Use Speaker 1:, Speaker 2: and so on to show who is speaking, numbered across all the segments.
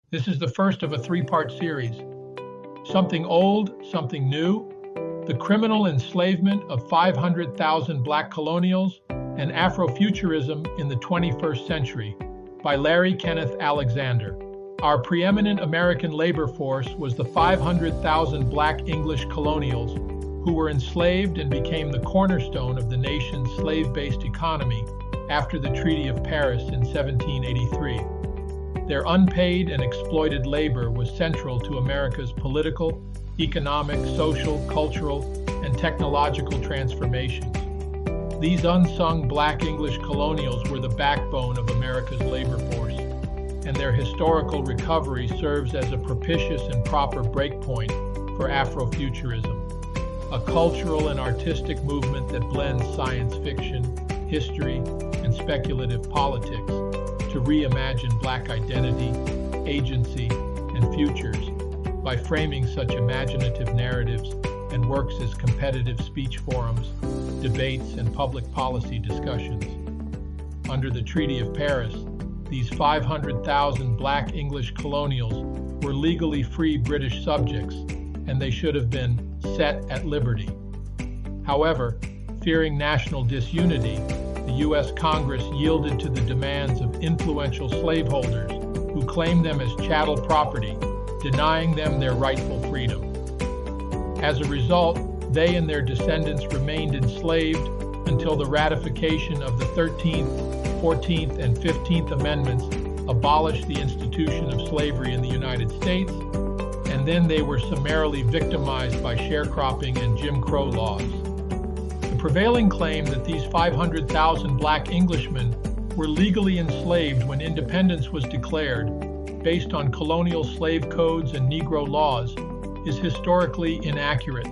Speaker 1: This is the first of a three-part series. Something old, something new, the criminal enslavement of 500,000 Black colonials, and Afrofuturism in the 21st century, by Larry Kenneth Alexander. Our preeminent American labor force was the 500,000 Black English colonials who were enslaved and became the cornerstone of the nation's slave-based economy after the Treaty of Paris in 1783. Their unpaid and exploited labor was central to America's political, economic, social, cultural, and technological transformations. These unsung Black English colonials were the backbone of America's labor force, and their historical recovery serves as a propitious and proper breakpoint for Afrofuturism, a cultural and artistic movement that blends science fiction, history, and speculative politics to reimagine Black identity, agency, and futures by framing such imaginative narratives and works as competitive speech forums, debates, and public policy discussions. Under the Treaty of Paris, these 500,000 Black English colonials were legally free British subjects, and they should have been set at liberty. However, fearing national disunity, the U.S. Congress yielded to the demands of influential slaveholders who claimed them as chattel property, denying them their rightful freedom. As a result, they and their descendants remained enslaved until the ratification of the 13th, 14th, and 15th Amendments abolished the institution of slavery in the United States, and then they were summarily victimized by sharecropping and Jim Crow laws. The prevailing claim that these 500,000 Black Englishmen were legally enslaved when independence was declared, based on colonial slave codes and Negro laws, is historically inaccurate.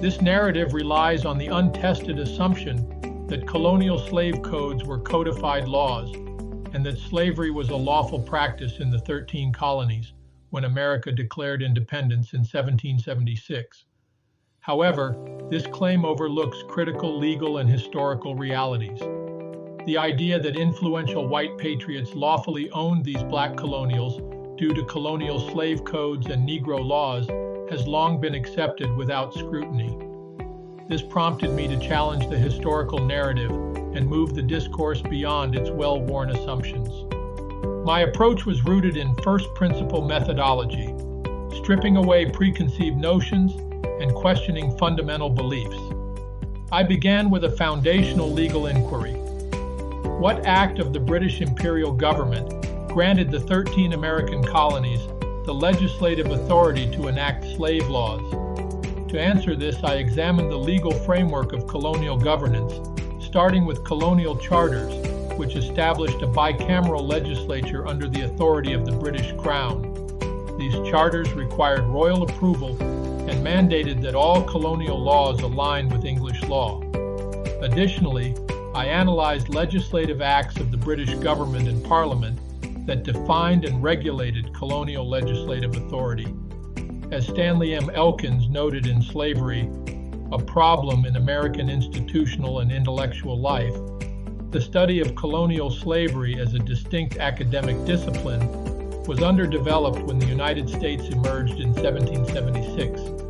Speaker 1: This narrative relies on the untested assumption that colonial slave codes were codified laws and that slavery was a lawful practice in the 13 colonies when America declared independence in 1776. However, this claim overlooks critical legal and historical realities. The idea that influential white patriots lawfully owned these Black colonials due to colonial slave codes and Negro laws has long been accepted without scrutiny. This prompted me to challenge the historical narrative and move the discourse beyond its well-worn assumptions. My approach was rooted in first principle methodology, stripping away preconceived notions and questioning fundamental beliefs. I began with a foundational legal inquiry. What act of the British imperial government granted the 13 American colonies the legislative authority to enact slave laws? To answer this, I examined the legal framework of colonial governance, starting with colonial charters, which established a bicameral legislature under the authority of the British Crown. These charters required royal approval and mandated that all colonial laws align with English law. Additionally, I analyzed legislative acts of the British government and Parliament that defined and regulated colonial legislative authority. As Stanley M. Elkins noted in Slavery, a Problem in American Institutional and Intellectual Life, the study of colonial slavery as a distinct academic discipline was underdeveloped when the United States emerged in 1776.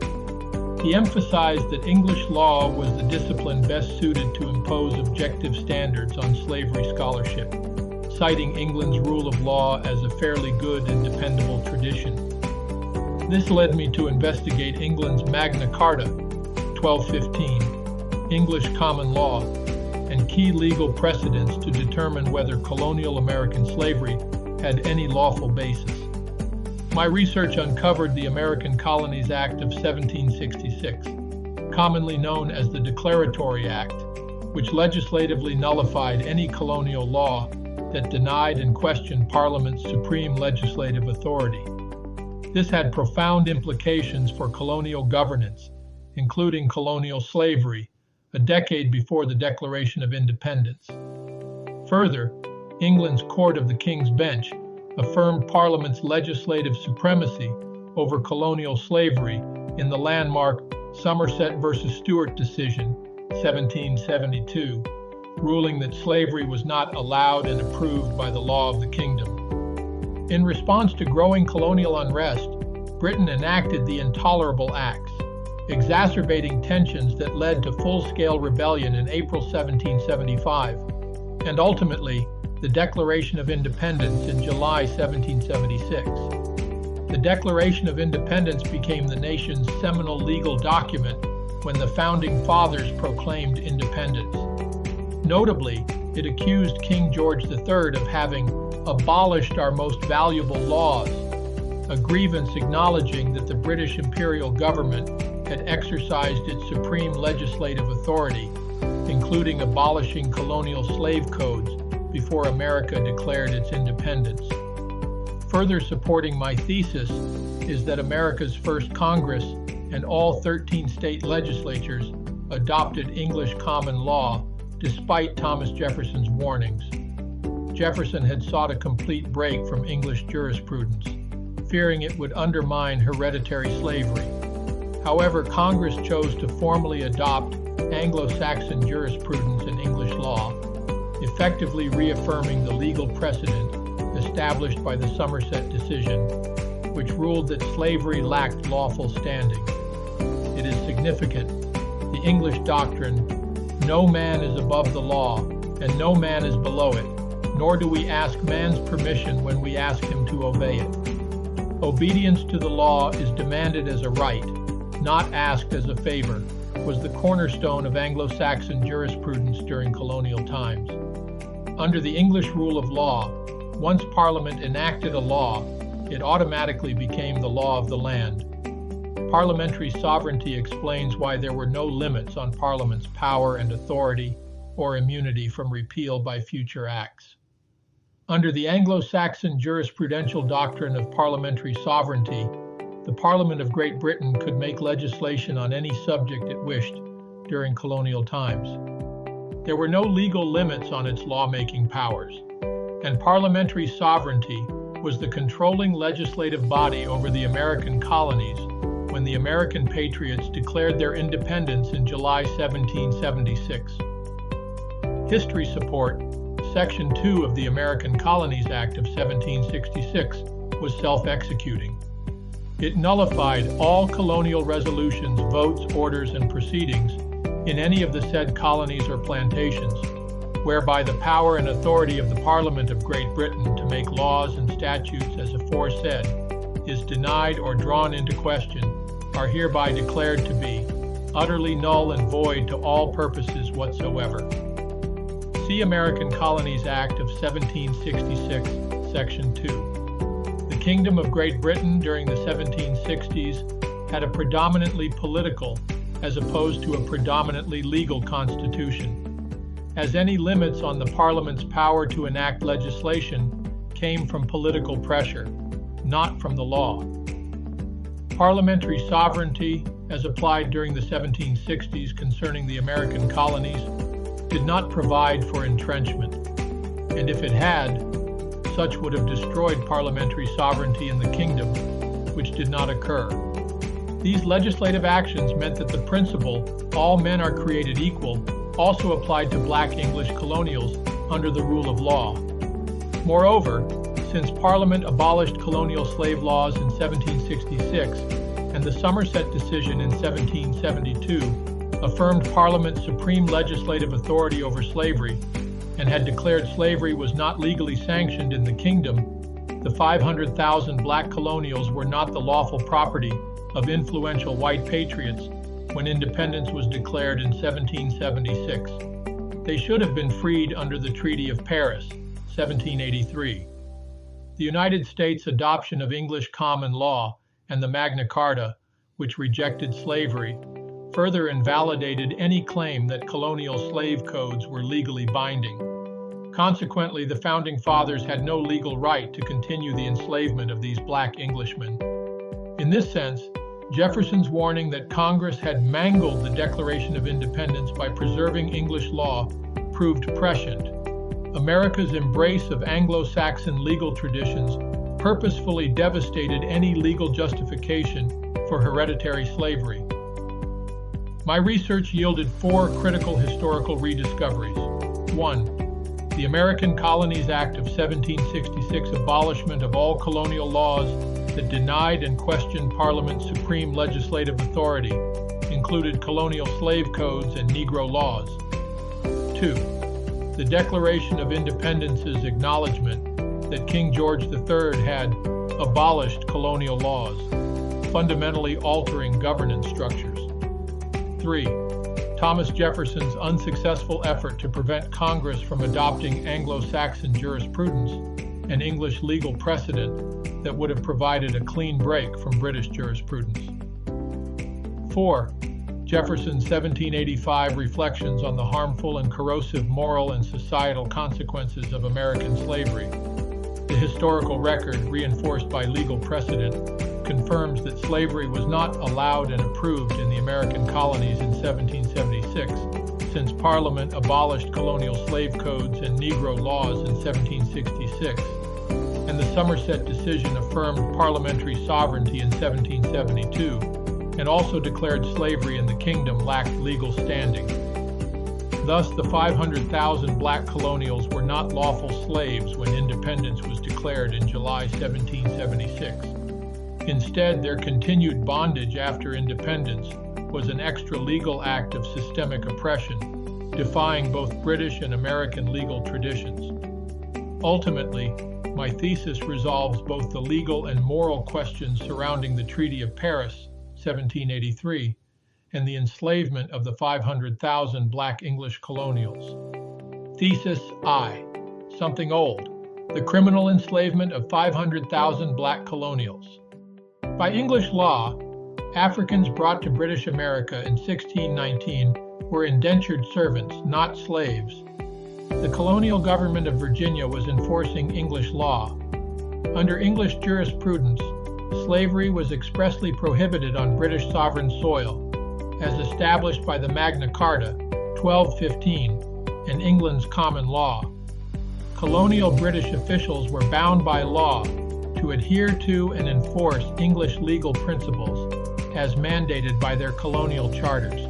Speaker 1: He emphasized that English law was the discipline best suited to impose objective standards on slavery scholarship, citing England's rule of law as a fairly good and dependable tradition. This led me to investigate England's Magna Carta, 1215, English common law, and key legal precedents to determine whether colonial American slavery had any lawful basis. My research uncovered the American Colonies Act of 1766, commonly known as the Declaratory Act, which legislatively nullified any colonial law that denied and questioned Parliament's supreme legislative authority. This had profound implications for colonial governance, including colonial slavery, a decade before the Declaration of Independence. Further, England's Court of the King's Bench affirmed Parliament's legislative supremacy over colonial slavery in the landmark Somerset v. Stewart decision, 1772, ruling that slavery was not allowed and approved by the law of the kingdom. In response to growing colonial unrest, Britain enacted the Intolerable Acts, exacerbating tensions that led to full-scale rebellion in April 1775, and ultimately, the Declaration of Independence in July 1776. The Declaration of Independence became the nation's seminal legal document when the Founding Fathers proclaimed independence. Notably, it accused King George III of having abolished our most valuable laws, a grievance acknowledging that the British imperial government had exercised its supreme legislative authority, including abolishing colonial slave codes before America declared its independence. Further supporting my thesis is that America's first Congress and all 13 state legislatures adopted English common law despite Thomas Jefferson's warnings. Jefferson had sought a complete break from English jurisprudence, fearing it would undermine hereditary slavery. However, Congress chose to formally adopt Anglo-Saxon jurisprudence in English law, effectively reaffirming the legal precedent established by the Somerset decision, which ruled that slavery lacked lawful standing. It is significant. The English doctrine, "No man is above the law, and no man is below it, nor do we ask man's permission when we ask him to obey it." Obedience to the law is demanded as a right, not asked as a favor, was the cornerstone of Anglo-Saxon jurisprudence during colonial times. Under the English rule of law, once Parliament enacted a law, it automatically became the law of the land. Parliamentary sovereignty explains why there were no limits on Parliament's power and authority or immunity from repeal by future acts. Under the Anglo-Saxon jurisprudential doctrine of parliamentary sovereignty, the Parliament of Great Britain could make legislation on any subject it wished during colonial times. There were no legal limits on its lawmaking powers, and parliamentary sovereignty was the controlling legislative body over the American colonies when the American Patriots declared their independence in July 1776. History support, Section 2 of the American Colonies Act of 1766 was self-executing. It nullified all colonial resolutions, votes, orders, and proceedings in any of the said colonies or plantations, whereby the power and authority of the Parliament of Great Britain to make laws and statutes as aforesaid is denied or drawn into question, are hereby declared to be utterly null and void to all purposes whatsoever. See American Colonies Act of 1766, Section 2. The Kingdom of Great Britain during the 1760s had a predominantly political as opposed to a predominantly legal constitution, as any limits on the Parliament's power to enact legislation came from political pressure, not from the law. Parliamentary sovereignty, as applied during the 1760s concerning the American colonies, did not provide for entrenchment, and if it had, such would have destroyed parliamentary sovereignty in the kingdom, which did not occur. These legislative actions meant that the principle, all men are created equal, also applied to black English colonials under the rule of law. Moreover, since Parliament abolished colonial slave laws in 1766 and the Somerset decision in 1772 affirmed Parliament's supreme legislative authority over slavery and had declared slavery was not legally sanctioned in the kingdom, the 500,000 black colonials were not the lawful property of influential white patriots when independence was declared in 1776. They should have been freed under the Treaty of Paris, 1783. The United States' adoption of English common law and the Magna Carta, which rejected slavery, further invalidated any claim that colonial slave codes were legally binding. Consequently, the Founding Fathers had no legal right to continue the enslavement of these black Englishmen. In this sense, Jefferson's warning that Congress had mangled the Declaration of Independence by preserving English law proved prescient. America's embrace of Anglo-Saxon legal traditions purposefully devastated any legal justification for hereditary slavery. My research yielded 4 critical historical rediscoveries. 1. The American Colonies Act of 1766 abolishment of all colonial laws that denied and questioned Parliament's supreme legislative authority included colonial slave codes and Negro laws. 2. The Declaration of Independence's acknowledgement that King George III had abolished colonial laws, fundamentally altering governance structures. 3. Thomas Jefferson's unsuccessful effort to prevent Congress from adopting Anglo-Saxon jurisprudence, an English legal precedent that would have provided a clean break from British jurisprudence. 4. Jefferson's 1785 reflections on the harmful and corrosive moral and societal consequences of American slavery. The historical record, reinforced by legal precedent, confirms that slavery was not allowed and approved in the American colonies in 1776, since Parliament abolished colonial slave codes and Negro laws in 1766, and the Somerset decision affirmed parliamentary sovereignty in 1772, and also declared slavery in the kingdom lacked legal standing. Thus, the 500,000 black colonials were not lawful slaves when independence was declared in July 1776. Instead, their continued bondage after independence was an extra-legal act of systemic oppression, defying both British and American legal traditions. Ultimately, my thesis resolves both the legal and moral questions surrounding the Treaty of Paris, 1783, and the enslavement of the 500,000 black English colonials. Thesis I. Something old. The criminal enslavement of 500,000 black colonials. By English law, Africans brought to British America in 1619 were indentured servants, not slaves. The colonial government of Virginia was enforcing English law. Under English jurisprudence, slavery was expressly prohibited on British sovereign soil, as established by the Magna Carta, 1215, and England's common law. Colonial British officials were bound by law to adhere to and enforce English legal principles as mandated by their colonial charters.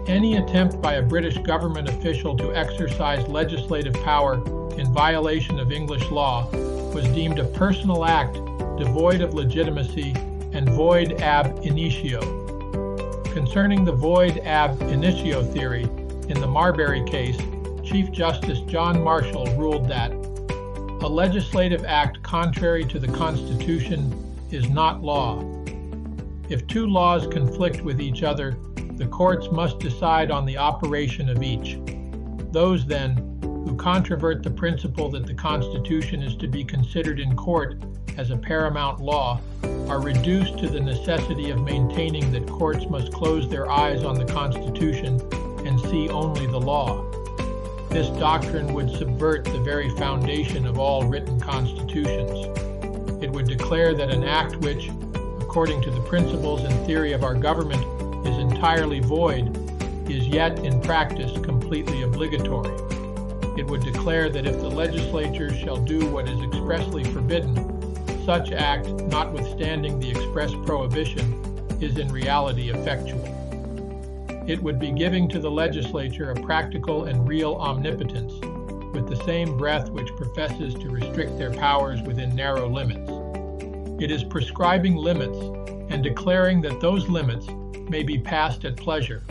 Speaker 1: Any attempt by a British government official to exercise legislative power in violation of English law was deemed a personal act devoid of legitimacy and void ab initio. Concerning the void ab initio theory, in the Marbury case, Chief Justice John Marshall ruled that a legislative act contrary to the Constitution is not law. If two laws conflict with each other, the courts must decide on the operation of each. Those, then, who controvert the principle that the Constitution is to be considered in court as a paramount law are reduced to the necessity of maintaining that courts must close their eyes on the Constitution and see only the law. This doctrine would subvert the very foundation of all written constitutions. It would declare that an act which, according to the principles and theory of our government, is entirely void, is yet in practice completely obligatory. It would declare that if the legislature shall do what is expressly forbidden, such act, notwithstanding the express prohibition, is in reality effectual. It would be giving to the legislature a practical and real omnipotence, with the same breath which professes to restrict their powers within narrow limits. It is prescribing limits and declaring that those limits may be passed at pleasure.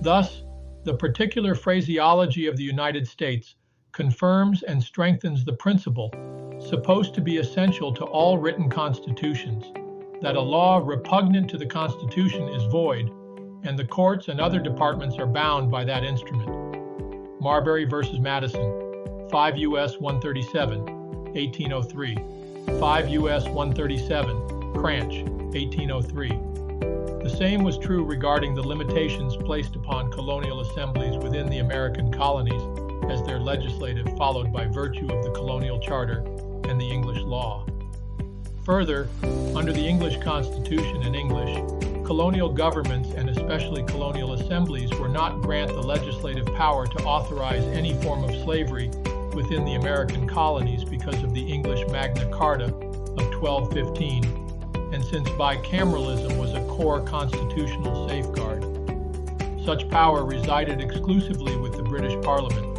Speaker 1: Thus, the particular phraseology of the United States confirms and strengthens the principle, supposed to be essential to all written constitutions, that a law repugnant to the Constitution is void, and the courts and other departments are bound by that instrument. Marbury v. Madison, 5 U.S. 137, 1803. 5 U.S. 137, Cranch, 1803. The same was true regarding the limitations placed upon colonial assemblies within the American colonies as their legislative followed by virtue of the colonial charter and the English law. Further, under the English Constitution in English, colonial governments and especially colonial assemblies were not granted the legislative power to authorize any form of slavery within the American colonies because of the English Magna Carta of 1215, and since bicameralism was a core constitutional safeguard. Such power resided exclusively with the British Parliament.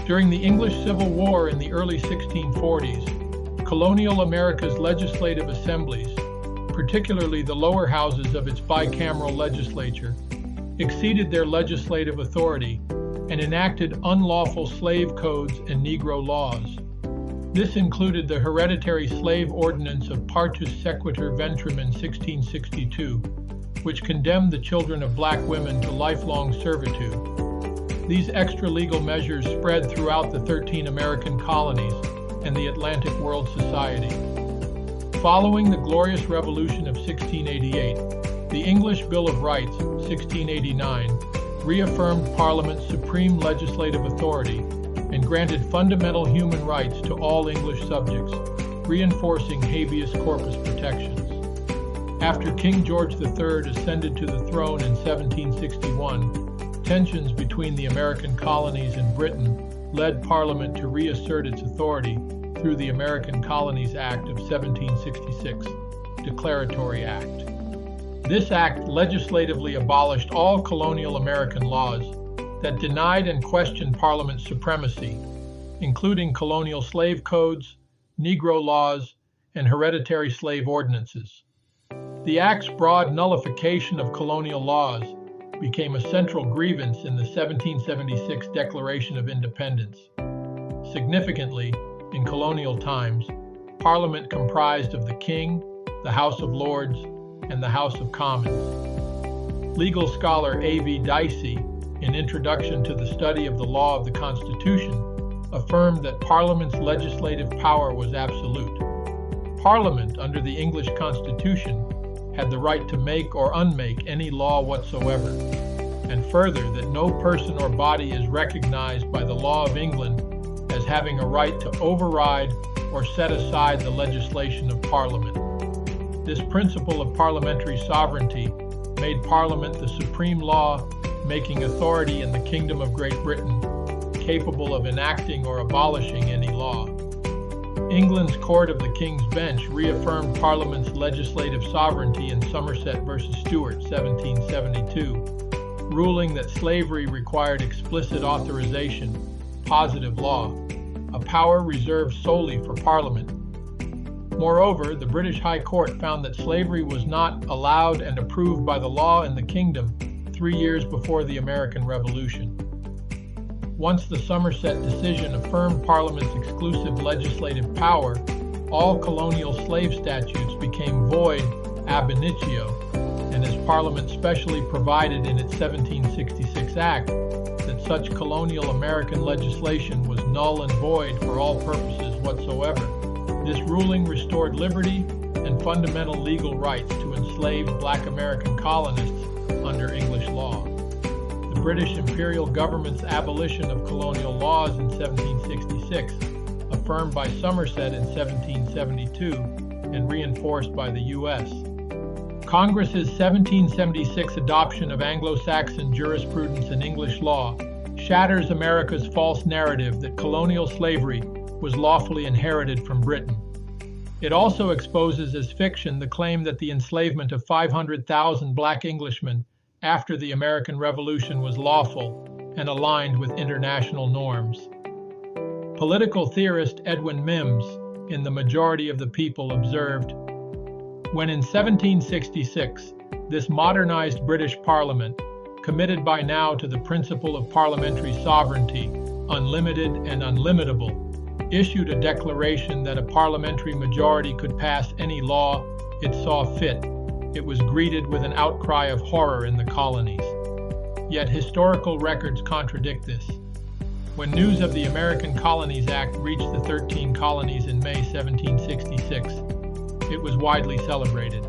Speaker 1: During the English Civil War in the early 1640s, colonial America's legislative assemblies, particularly the lower houses of its bicameral legislature, exceeded their legislative authority and enacted unlawful slave codes and Negro laws. This included the hereditary slave ordinance of Partus Sequitur Ventrum in 1662, which condemned the children of black women to lifelong servitude. These extra-legal measures spread throughout the 13 American colonies and the Atlantic World Society. Following the Glorious Revolution of 1688, the English Bill of Rights, 1689, reaffirmed Parliament's supreme legislative authority and granted fundamental human rights to all English subjects, reinforcing habeas corpus protections. After King George III ascended to the throne in 1761, tensions between the American colonies and Britain led Parliament to reassert its authority through the American Colonies Act of 1766, Declaratory Act. This act legislatively abolished all colonial American laws that denied and questioned Parliament's supremacy, including colonial slave codes, Negro laws, and hereditary slave ordinances. The act's broad nullification of colonial laws became a central grievance in the 1776 Declaration of Independence. Significantly, in colonial times, Parliament comprised of the King, the House of Lords, and the House of Commons. Legal scholar A.V. Dicey, in Introduction to the Study of the Law of the Constitution, affirmed that Parliament's legislative power was absolute. Parliament, under the English Constitution, had the right to make or unmake any law whatsoever, and further that no person or body is recognized by the law of England as having a right to override or set aside the legislation of Parliament. This principle of parliamentary sovereignty made Parliament the supreme law-making authority in the Kingdom of Great Britain, capable of enacting or abolishing any law. England's Court of the King's Bench reaffirmed Parliament's legislative sovereignty in Somerset v. Stewart, 1772, ruling that slavery required explicit authorization, positive law, a power reserved solely for Parliament. Moreover, the British High Court found that slavery was not allowed and approved by the law in the kingdom 3 years before the American Revolution. Once the Somerset decision affirmed Parliament's exclusive legislative power, all colonial slave statutes became void ab initio, and as Parliament specially provided in its 1766 Act that such colonial American legislation was null and void for all purposes whatsoever, this ruling restored liberty and fundamental legal rights to enslaved black American colonists under English law. The British imperial government's abolition of colonial laws in 1766, affirmed by Somerset in 1772 and reinforced by the U.S. Congress's 1776 adoption of Anglo-Saxon jurisprudence and English law shatters America's false narrative that colonial slavery was lawfully inherited from Britain. It also exposes as fiction the claim that the enslavement of 500,000 black Englishmen after the American Revolution was lawful and aligned with international norms. Political theorist Edwin Mims, in The Majority of the People, observed, "When in 1766, this modernized British Parliament, committed by now to the principle of parliamentary sovereignty, unlimited and unlimitable, issued a declaration that a parliamentary majority could pass any law it saw fit, it was greeted with an outcry of horror in the colonies. Yet historical records contradict this. When news of the American Colonies Act reached the 13 colonies in May 1766, it was widely celebrated.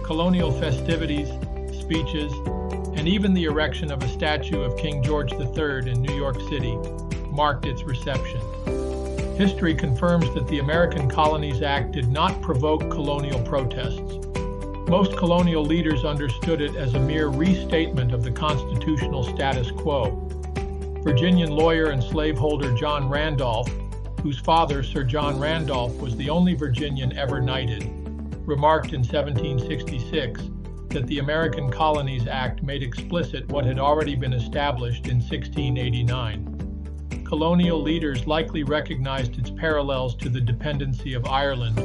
Speaker 1: Colonial festivities, speeches, and even the erection of a statue of King George III in New York City marked its reception. History confirms that the American Colonies Act did not provoke colonial protests. Most colonial leaders understood it as a mere restatement of the constitutional status quo. Virginian lawyer and slaveholder John Randolph, whose father, Sir John Randolph, was the only Virginian ever knighted, remarked in 1766 that the American Colonies Act made explicit what had already been established in 1689. colonial leaders likely recognized its parallels to the dependency of Ireland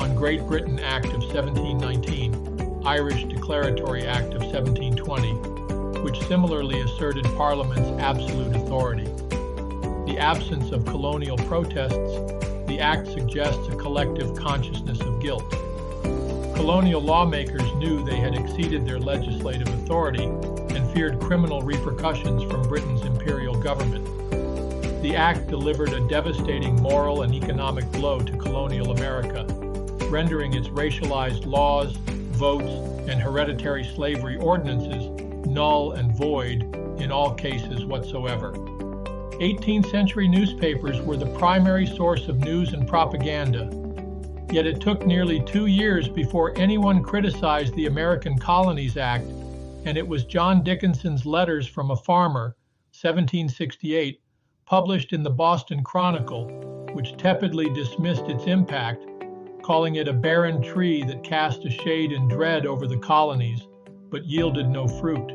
Speaker 1: on Great Britain Act of 1719, Irish Declaratory Act of 1720, which similarly asserted Parliament's absolute authority. The absence of colonial protests, the act suggests a collective consciousness of guilt. Colonial lawmakers knew they had exceeded their legislative authority and feared criminal repercussions from Britain's imperial government. The act delivered a devastating moral and economic blow to colonial America, rendering its racialized laws, votes, and hereditary slavery ordinances null and void in all cases whatsoever. 18th century newspapers were the primary source of news and propaganda, yet it took nearly 2 years before anyone criticized the American Colonies Act, and it was John Dickinson's Letters from a Farmer, 1768, published in the Boston Chronicle, which tepidly dismissed its impact, calling it a barren tree that cast a shade and dread over the colonies, but yielded no fruit.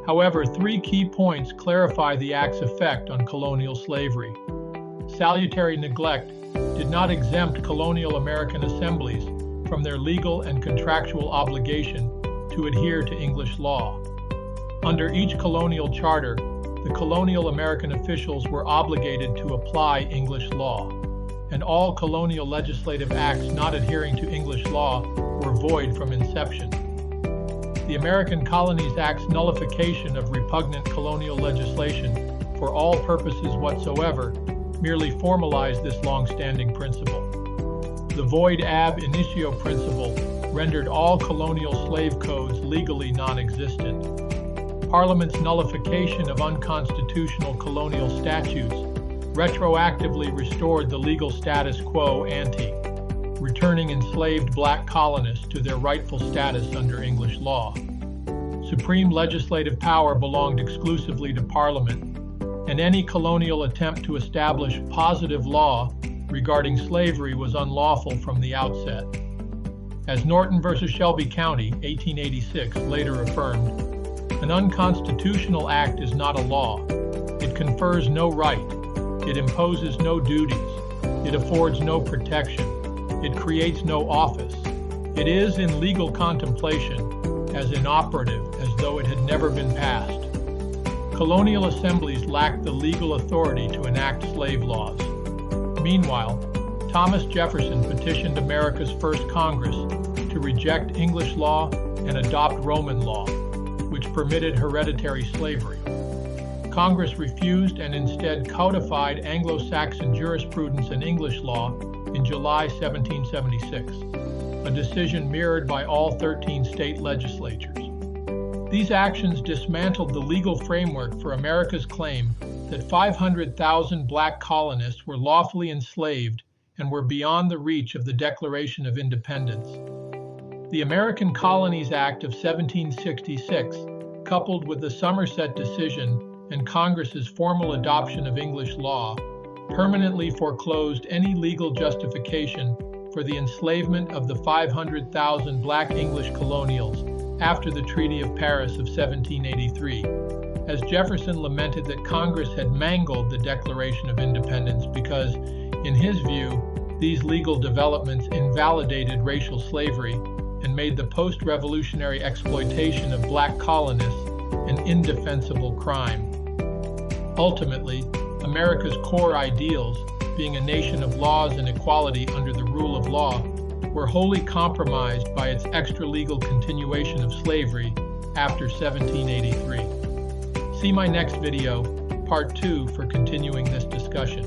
Speaker 1: However, 3 key points clarify the act's effect on colonial slavery. Salutary neglect did not exempt colonial American assemblies from their legal and contractual obligation to adhere to English law. Under each colonial charter, the colonial American officials were obligated to apply English law, and all colonial legislative acts not adhering to English law were void from inception. The American Colonies Act's nullification of repugnant colonial legislation for all purposes whatsoever merely formalized this long-standing principle. The void ab initio principle rendered all colonial slave codes legally non-existent. Parliament's nullification of unconstitutional colonial statutes retroactively restored the legal status quo ante, returning enslaved black colonists to their rightful status under English law. Supreme legislative power belonged exclusively to Parliament, and any colonial attempt to establish positive law regarding slavery was unlawful from the outset. As Norton v. Shelby County, 1886, later affirmed, an unconstitutional act is not a law. It confers no right. It imposes no duties. It affords no protection. It creates no office. It is in legal contemplation, as inoperative as though it had never been passed. Colonial assemblies lacked the legal authority to enact slave laws. Meanwhile, Thomas Jefferson petitioned America's first Congress to reject English law and adopt Roman law, which permitted hereditary slavery. Congress refused and instead codified Anglo-Saxon jurisprudence and English law in July 1776, a decision mirrored by all 13 state legislatures. These actions dismantled the legal framework for America's claim that 500,000 black colonists were lawfully enslaved and were beyond the reach of the Declaration of Independence. The American Colonies Act of 1766, coupled with the Somerset decision and Congress's formal adoption of English law, permanently foreclosed any legal justification for the enslavement of the 500,000 black English colonials after the Treaty of Paris of 1783, as Jefferson lamented that Congress had mangled the Declaration of Independence because, in his view, these legal developments invalidated racial slavery and made the post-revolutionary exploitation of black colonists an indefensible crime. Ultimately, America's core ideals, being a nation of laws and equality under the rule of law, were wholly compromised by its extra-legal continuation of slavery after 1783. See my next video, Part 2, for continuing this discussion.